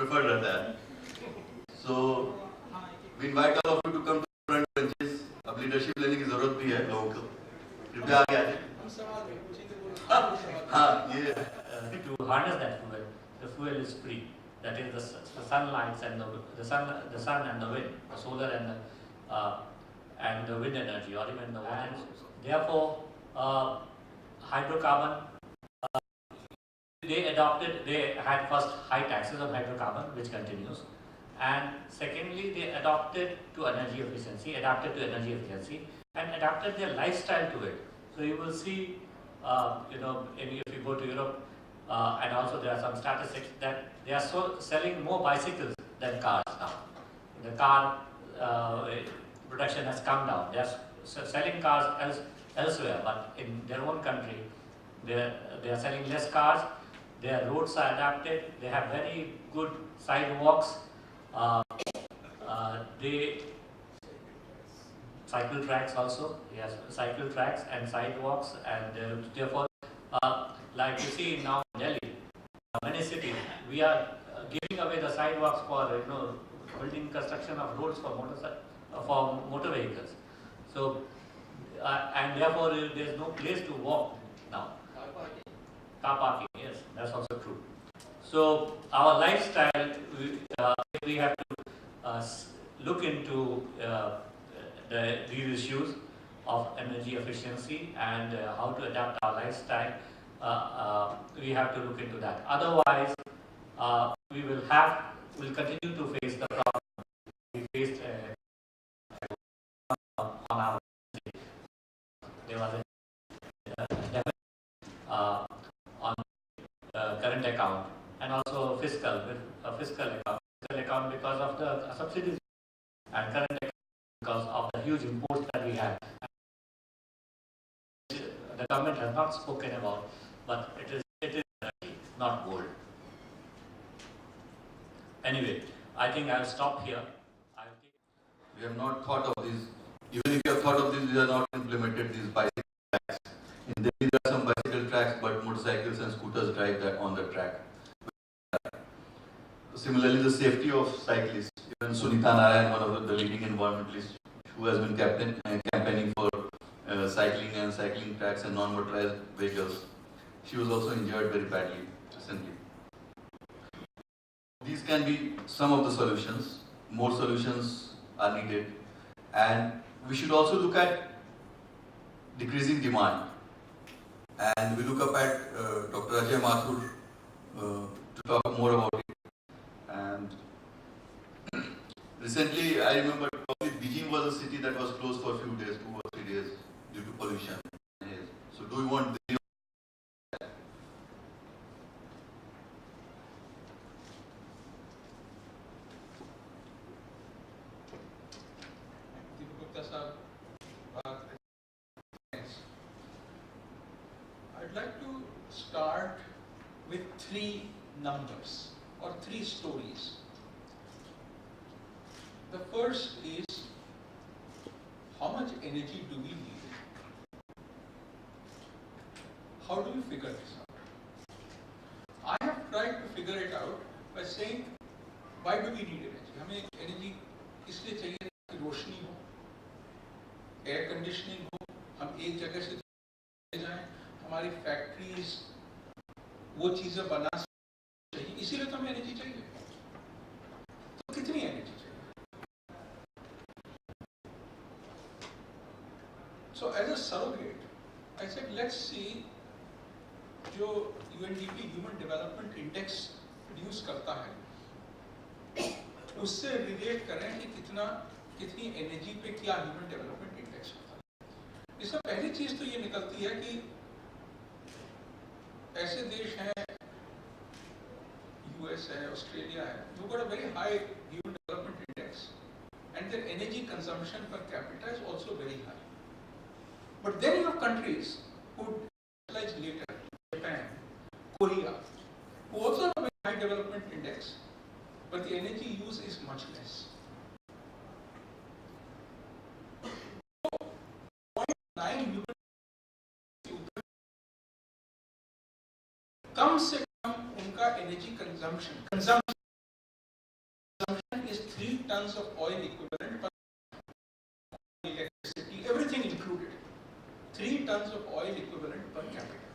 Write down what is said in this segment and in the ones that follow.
Preferred रहता है. So we invite all of you to come to front benches. अब leadership लेने की जरूरत भी है लोगों को. कृपया आगे आ जाइए. हाँ ये to harness that fuel. The fuel is free. That is the sunlight and the sun and the wind, the solar and the wind energy, or even the water. Therefore, hydrocarbon. They had first high taxes on hydrocarbon, which continues, and secondly, they adapted to energy efficiency, and adapted their lifestyle to it. So you will see, if you go to Europe, and also there are some statistics that they are selling more bicycles than cars now. The car production has come down. They are selling cars elsewhere, but in their own country, they are selling less cars. Their roads are adapted. They have very good sidewalks. They cycle tracks also. Yes, cycle tracks and sidewalks, and therefore, like you see now in Delhi, many cities, we are giving away the sidewalks for building construction of roads for motor vehicles. So, and therefore, there is no place to walk now. Car parking, yes, that's also true. So our lifestyle, we have to look into these issues of energy efficiency and how to adapt our lifestyle. We have to look into that. Otherwise, we'll continue to face the problem we faced on our. There was on current account and also fiscal account because of the subsidies, and current account because of the huge imports that we have. The government has not spoken about, but it is not gold. Anyway, I think I'll stop here. We have not thought of this. Even if you have thought of this, we have not implemented these bicycle tracks. In Delhi, there are some bicycle tracks, but motorcycles and scooters drive that on the track. Similarly, the safety of cyclists. Even Sunita Narayan, one of the leading environmentalists, who has been campaigning for cycling and cycling tracks and non-motorized vehicles, she was also injured very badly recently. These can be some of the solutions. More solutions are needed, and we should also look at decreasing demand. And we look up at Dr.Ajay Mathur to talk more about it. And recently, I remember probably Beijing was a city that was closed for a few days, 2 or 3 days, due to pollution. So do we want Delhi? I'd like to start with 3 numbers or 3 stories. The first is, how much energy do we need? How do we figure this out? I have tried to figure it out by saying, why do we need energy? हमें energy इसलिए चाहिए कि रोशनी हो, air conditioning हो, हम एक जगह से जाएं, हमारी फैक्ट्रीज वो चीजें बना चाहिए, इसीलिए तो हमें एनर्जी चाहिए. तो कितनी एनर्जी चाहिए? So as a surrogate, I said let's see जो UNDP Human Development Index produce करता है, उससे रिलेट करें कि कितनी एनर्जी पे क्या ह्यूमन डेवलपमेंट इंडेक्स होता है. इसमें पहली चीज तो ये निकलती है कि ऐसे देश हैं, यूएस है, ऑस्ट्रेलिया है, जो got a very high human development index and their energy consumption per capita is also very high. But then you have countries who like later, Japan, Korea, who also have a very high development index, but the energy use is much less. So, 0.9 कम से कम उनका energy consumption is 3 tons of oil equivalent per electricity, everything included. 3 tons of oil equivalent per capita.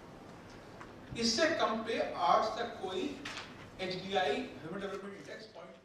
इससे कम पे आज तक कोई HDI human development index 0.2